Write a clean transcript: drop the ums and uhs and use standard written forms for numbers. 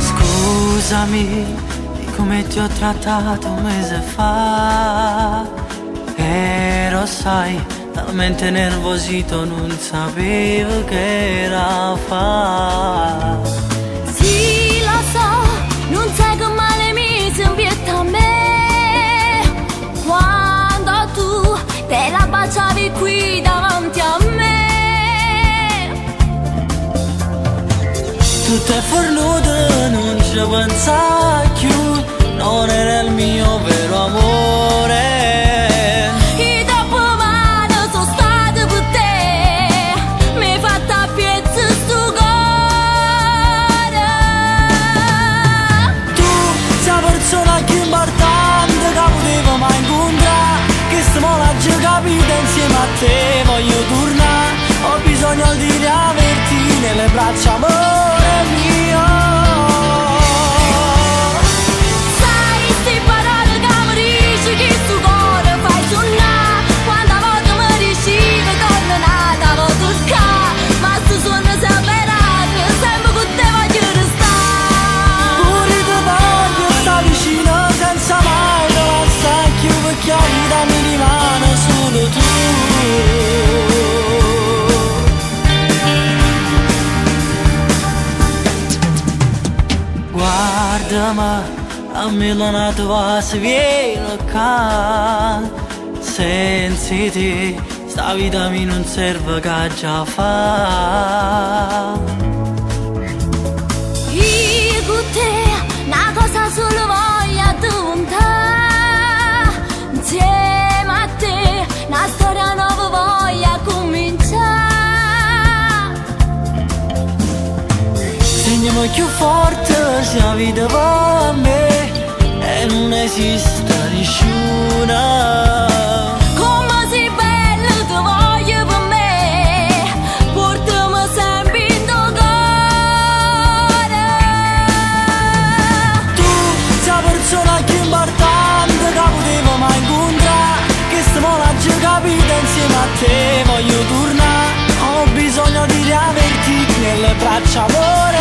Scusami di come ti ho trattato un mese fa. Ero, sai, talmente nervosito, non sapevo che era fa. Sì, lo so, non sai che male mi sembietta a me quando tu te la baciavi qui davanti a me. Tutte fornute, non ci pensa più, non era il mio vero amore. I troppo male sono state per te, mi hai fatto a pezzi sto cuore. Tu sei la persona più importante che potevo mai incontrare, che stiamo la capita insieme a te, voglio tornare, ho bisogno di riaverti nelle braccia, amore mio. Sai, sti parole che mi dici che sto cuore fai suonare, quando a volte mi riusciva tornata, vo toccare, ma sto suono separato, sempre con te voglio restare. Pure te voglio sta vicino senza mai te lasciare più, perché la vita mi rimane solo tu. Guardami, a Milano tua si viene qua. Senza te, sta vita mi non serve che già fa. Io con te, una cosa solo voglio diventare, insieme a te, una storia nuova voglio cominciare. Segnami più forte se la vita va a me e non esiste nessuna. Come sei bello, ti voglio per me, portami sempre in tuo cuore. Tu sei la persona più importante che potevo mai incontrare, che stiamo la capita insieme a te, voglio tornare, ho bisogno di riaverti nelle braccia, amore